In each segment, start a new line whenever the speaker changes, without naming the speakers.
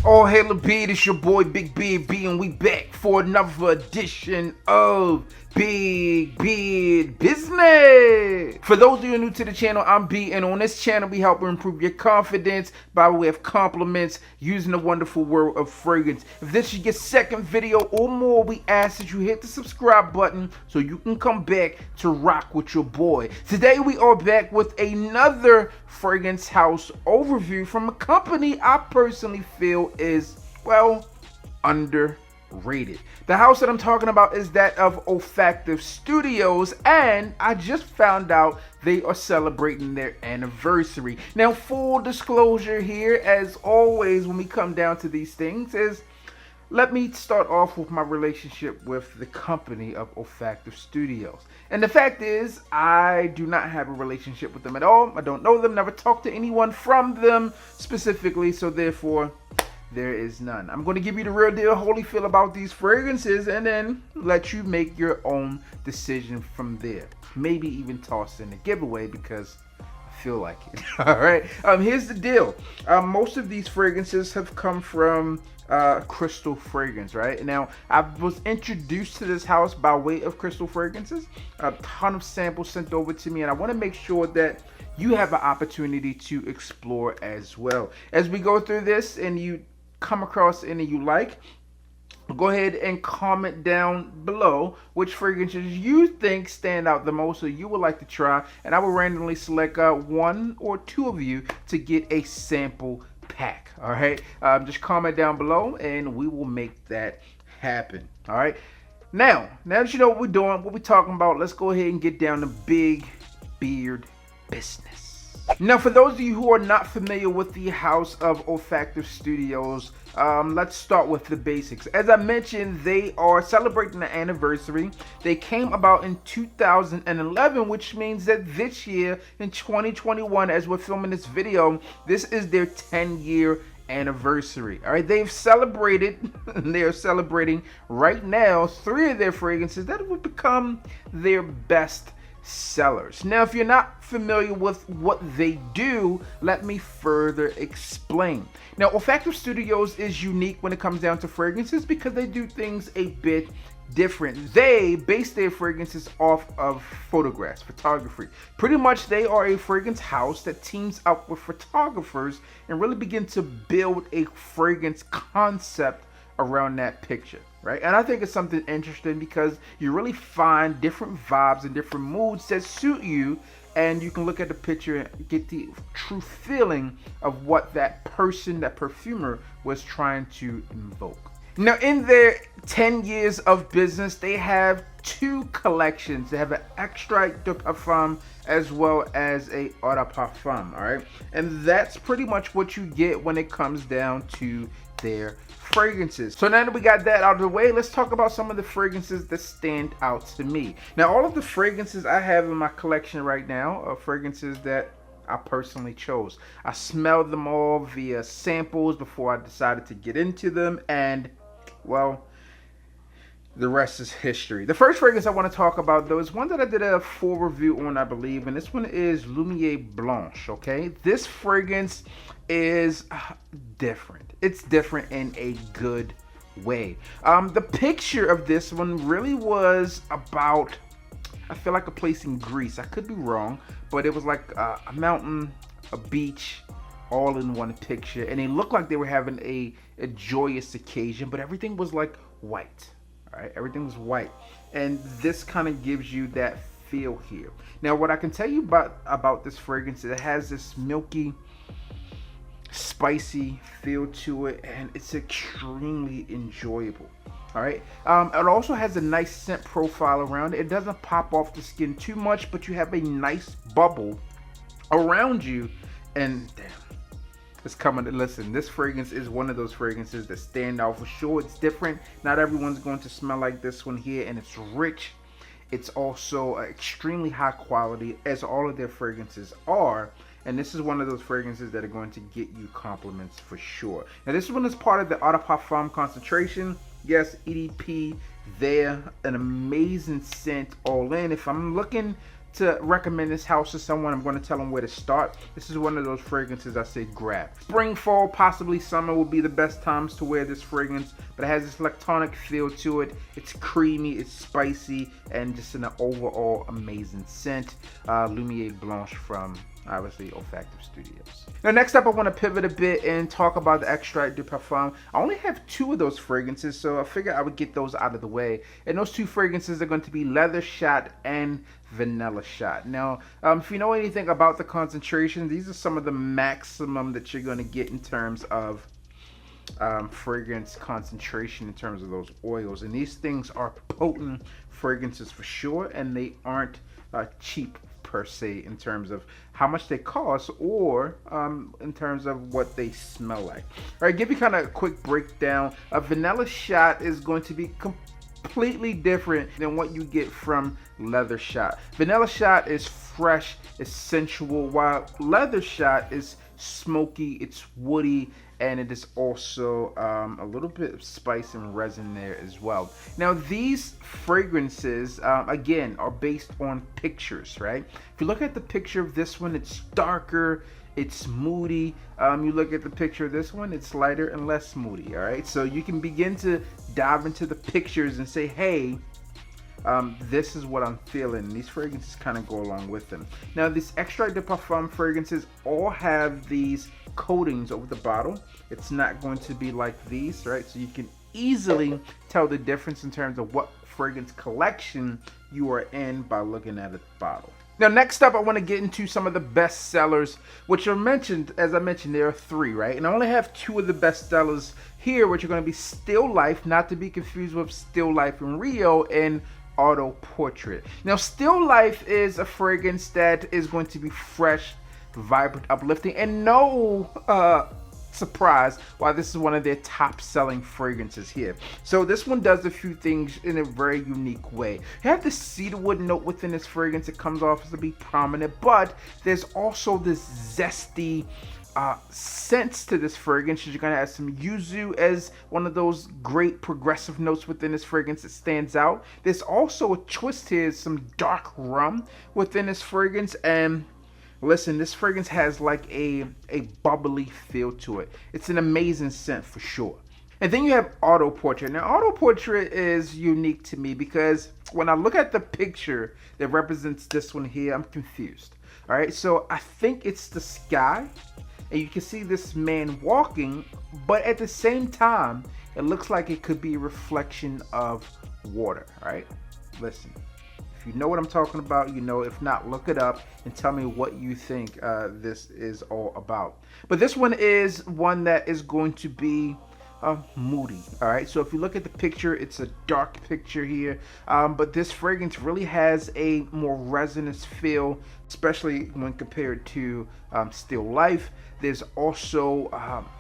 Oh, hey, Beard, it's your boy Big Beard B, and we back for another edition of Big Beard Business. For those of you new to the channel, I'm B, and on this channel, we help improve your confidence by way of compliments using the wonderful world of fragrance. If this is your second video or more, we ask that you hit the subscribe button so you can come back to rock with your boy. Today, we are back with another fragrance house overview from a company I personally feel is, well, underrated. The house that I'm talking about is that of Olfactive Studios, and I just found out they are celebrating their anniversary. Now, full disclosure here, as always when we come down to these things, is let me start off with my relationship with the company of Olfactive Studios. And the fact is, I do not have a relationship with them at all. I don't know them, never talked to anyone from them specifically, so therefore, there is none. I'm going to give you the real deal, holy feel about these fragrances, and then let you make your own decision from there. Maybe even toss in a giveaway because I feel like it. All right. Here's the deal. Most of these fragrances have come from Crystal Fragrance, right? Now, I was introduced to this house by way of Crystal Fragrances. A ton of samples sent over to me, and I want to make sure that you have an opportunity to explore as well. As we go through this and you come across any you like, go ahead and comment down below which fragrances you think stand out the most or you would like to try, and I will randomly select one or two of you to get a sample pack. All right, just comment down below and we will make that happen. All right, now that you know what we're doing, what we're talking about, let's go ahead and get down to Big Beard business. Now, for those of you who are not familiar with the house of Olfactive Studios, let's start with the basics. As I mentioned, they are celebrating the anniversary. They came about in 2011, which means that this year, in 2021, as we're filming this video, this is their 10-year anniversary. All right, they've celebrated, they are celebrating right now 3 of their fragrances that will become their best sellers. Now, if you're not familiar with what they do, let me further explain. Now, Olfactive Studios is unique when it comes down to fragrances because they do things a bit different. They base their fragrances off of photographs, photography. Pretty much they are a fragrance house that teams up with photographers and really begin to build a fragrance concept around that picture, right? And I think it's something interesting because you really find different vibes and different moods that suit you, and you can look at the picture and get the true feeling of what that person, that perfumer, was trying to invoke. Now, in their 10 years of business, they have 2 collections. They have an extrait de parfum as well as a eau de parfum, all right? And that's pretty much what you get when it comes down to their fragrances. So now that we got that out of the way, let's talk about some of the fragrances that stand out to me. Now, all of the fragrances I have in my collection right now are fragrances that I personally chose. I smelled them all via samples before I decided to get into them, and well, the rest is history. The first fragrance I want to talk about, though, is one that I did a full review on, I believe, and this one is Lumiere Blanc, okay? This fragrance is different. It's different in a good way. The picture of this one really was about, I feel like a place in Greece. I could be wrong, but it was like a mountain, a beach, all in one picture, and it looked like they were having a joyous occasion, but everything was like white. All right, everything was white, and this kind of gives you that feel here. Now, what I can tell you about this fragrance, it has this milky, spicy feel to it, and it's extremely enjoyable. All right, it also has a nice scent profile around it. It doesn't pop off the skin too much, but you have a nice bubble around you, and damn, it's coming to listen. This fragrance is one of those fragrances that stand out for sure. It's different. Not everyone's going to smell like this one here, and it's rich. It's also extremely high quality, as all of their fragrances are. And this is one of those fragrances that are going to get you compliments for sure. Now, this one is part of the eau de parfum concentration. Yes, EDP there, an amazing scent all in. If I'm looking to recommend this house to someone, I'm going to tell them where to start. This is one of those fragrances I say grab. Spring, fall, possibly summer will be the best times to wear this fragrance, but it has this electronic feel to it. It's creamy, it's spicy, and just an overall amazing scent. Lumiere Blanc from obviously Olfactive Studios. Now next up, I want to pivot a bit and talk about the Extrait de Parfum. I only have 2 of those fragrances, so I figured I would get those out of the way. And those 2 fragrances are going to be Leather Shot and Vanilla Shot. Now, if you know anything about the concentration, these are some of the maximum that you're going to get in terms of fragrance concentration in terms of those oils. And these things are potent fragrances for sure, and they aren't cheap per se in terms of how much they cost or in terms of what they smell like. All right, give you kind of a quick breakdown. A Vanilla Shot is going to be completely different than what you get from Leather Shot. Vanilla Shot is fresh, it's sensual, while Leather Shot is smoky, it's woody, and it is also a little bit of spice and resin there as well. Now these fragrances, again, are based on pictures, right? If you look at the picture of this one, it's darker, it's moody. You look at the picture of this one, it's lighter and less moody, all right? So you can begin to dive into the pictures and say, hey, this is what I'm feeling. These fragrances kind of go along with them. Now, these Extrait de Parfum fragrances all have these coatings over the bottle. It's not going to be like these, right? So you can easily tell the difference in terms of what fragrance collection you are in by looking at the bottle. Now, next up, I want to get into some of the best sellers, which are mentioned, as I mentioned, there are 3, right? And I only have 2 of the best sellers here, which are going to be Still Life, not to be confused with Still Life in Rio, and Auto Portrait. Now, Still Life is a fragrance that is going to be fresh, vibrant, uplifting, and no surprise why this is one of their top selling fragrances here. So this one does a few things in a very unique way. You have the cedarwood note within this fragrance. It comes off as to be prominent, but there's also this zesty scents to this fragrance. You're gonna have some yuzu as one of those great progressive notes within this fragrance that stands out. There's also a twist here, some dark rum within this fragrance, and listen, this fragrance has like a bubbly feel to it. It's an amazing scent for sure. And then you have Auto Portrait. Now, Auto Portrait is unique to me because when I look at the picture that represents this one here, I'm confused. All right, so I think it's the sky, and you can see this man walking, but at the same time, it looks like it could be a reflection of water. All right, listen. If you know what I'm talking about, you know. If not, look it up and tell me what you think this is all about. But this one is one that is going to be moody. All right, so if you look at the picture, it's a dark picture here, but this fragrance really has a more resinous feel, especially when compared to Still Life. There's also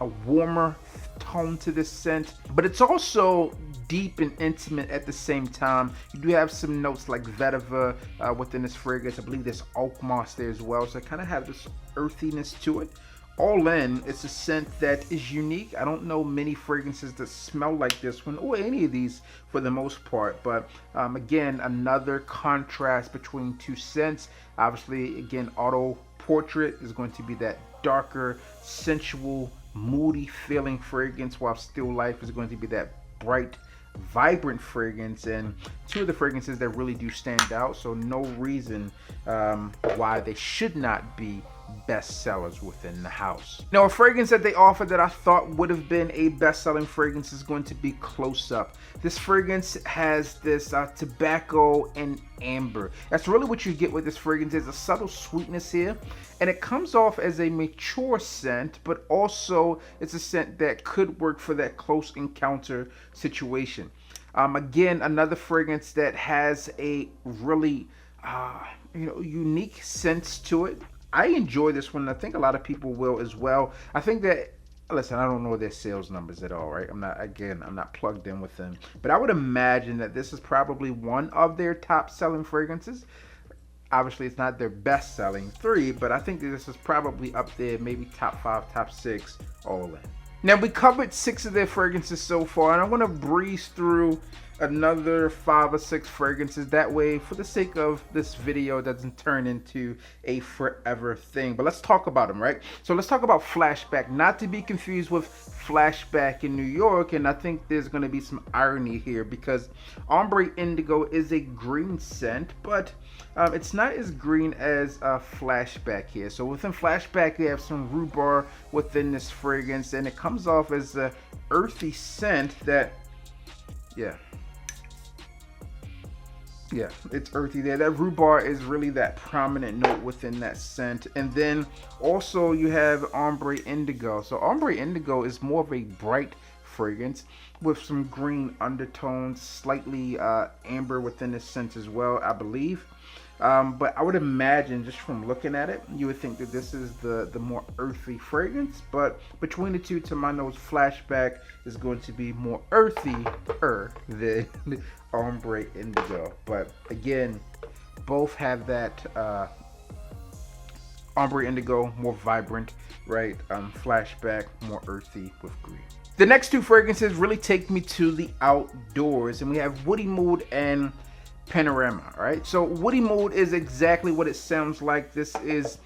a warmer tone to this scent, but it's also deep and intimate at the same time. You do have some notes like vetiver within this fragrance. I believe there's oak moss there as well, so I kind of have this earthiness to it. All in, it's a scent that is unique. I don't know many fragrances that smell like this one, or any of these for the most part, but again, another contrast between 2 scents. Obviously, again, Auto Portrait is going to be that darker, sensual, moody feeling fragrance, while Still Life is going to be that bright, vibrant fragrance, and 2 of the fragrances that really do stand out, so no reason why they should not be best sellers within the house. Now, a fragrance that they offer that I thought would have been a best-selling fragrance is going to be Close Up. This fragrance has this tobacco and amber. That's really what you get with this fragrance. There's a subtle sweetness here, and it comes off as a mature scent, but also it's a scent that could work for that close encounter situation. Again, another fragrance that has a really unique sense to it. I enjoy this one. I think a lot of people will as well. I think that, listen, I don't know their sales numbers at all, right? I'm not plugged in with them. But I would imagine that this is probably one of their top selling fragrances. Obviously, it's not their best selling 3, but I think that this is probably up there, maybe top 5, top 6, all in. Now, we covered 6 of their fragrances so far, and I want to breeze through another 5 or 6 fragrances. That way, for the sake of this video, it doesn't turn into a forever thing. But let's talk about them, right? So let's talk about Flashback, not to be confused with Flashback in New York. And I think there's going to be some irony here because Ombre Indigo is a green scent, but it's not as green as Flashback here. So within Flashback, they have some rhubarb within this fragrance, and it comes off as a earthy scent that, yeah, it's earthy there. That rhubarb is really that prominent note within that scent. And then also you have Ombre Indigo. So Ombre Indigo is more of a bright fragrance with some green undertones, slightly amber within the scent as well, I believe. But I would imagine, just from looking at it, you would think that this is the more earthy fragrance. But between the two, to my nose, Flashback is going to be more earthier than Ombre Indigo. But again, both have that Ombre Indigo more vibrant, right? Flashback more earthy with green. The next two fragrances really take me to the outdoors, and we have Woody Mood and Panorama. Right, so Woody Mood is exactly what it sounds like. This is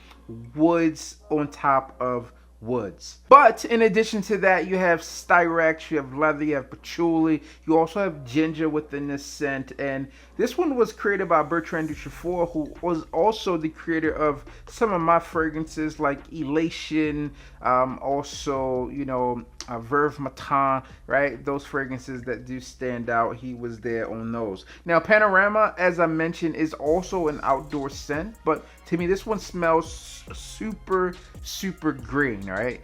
woods on top of woods. But in addition to that, you have styrax, you have leather, you have patchouli, you also have ginger within this scent. And this one was created by Bertrand Duchefort, who was also the creator of some of my fragrances like Elation, also, you know, Verve Matin, right? Those fragrances that do stand out, he was there on those. Now, Panorama, as I mentioned, is also an outdoor scent, but to me, this one smells super green, right?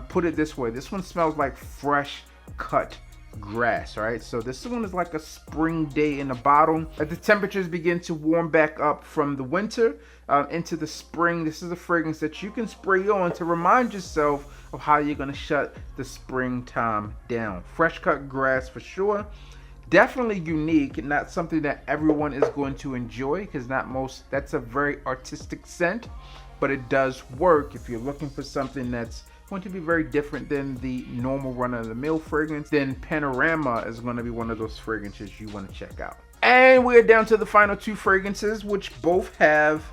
Put it this way, this one smells like fresh cut grass. Right, so this one is like a spring day in a bottle. As the temperatures begin to warm back up from the winter into the spring, this is a fragrance that you can spray on to remind yourself of how you're going to shut the springtime down. Fresh cut grass for sure. Definitely unique, not something that everyone is going to enjoy, because that's a very artistic scent, but it does work if you're looking for something that's going to be very different than the normal run-of-the-mill fragrance. Then Panorama is going to be one of those fragrances you want to check out. And we're down to the final two fragrances, which both have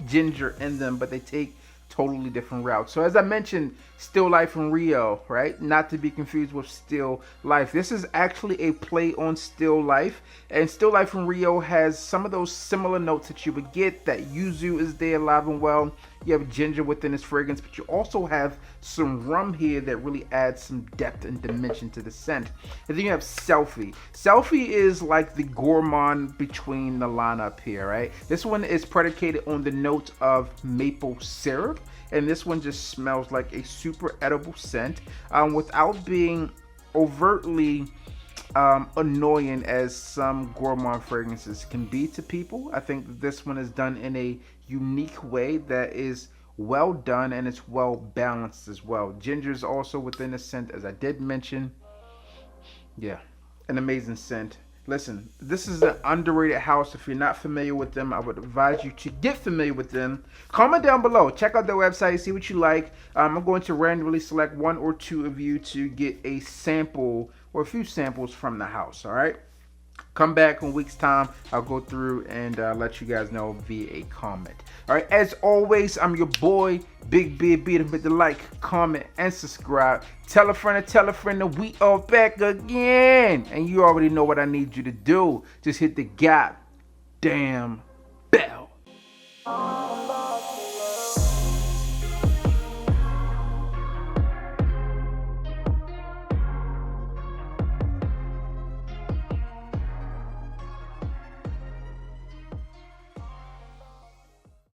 ginger in them, but they take totally different routes. So as I mentioned, Still Life from Rio, right? Not to be confused with Still Life. This is actually a play on Still Life, and Still Life from Rio has some of those similar notes that you would get. That yuzu is there alive and well. You have ginger within this fragrance, but you also have some rum here that really adds some depth and dimension to the scent. And then you have Selfie. Selfie is like the gourmand between the lineup here, right? This one is predicated on the note of maple syrup, and this one just smells like a super edible scent without being overtly annoying as some gourmand fragrances can be to people. I think this one is done in a unique way that is well done, and it's well balanced as well. Ginger is also within the scent, as I did mention. Yeah, an amazing scent. Listen, this is an underrated house. If you're not familiar with them, I would advise you to get familiar with them. Comment down below. Check out their website. See what you like. I'm going to randomly select 1 or 2 of you to get a sample or a few samples from the house. All right. Come back in a week's time. I'll go through and let you guys know via a comment. All right. As always, I'm your boy, Big Beard. Beat him with the like, comment, and subscribe. Tell a friend that we are back again. And you already know what I need you to do. Just hit the goddamn bell.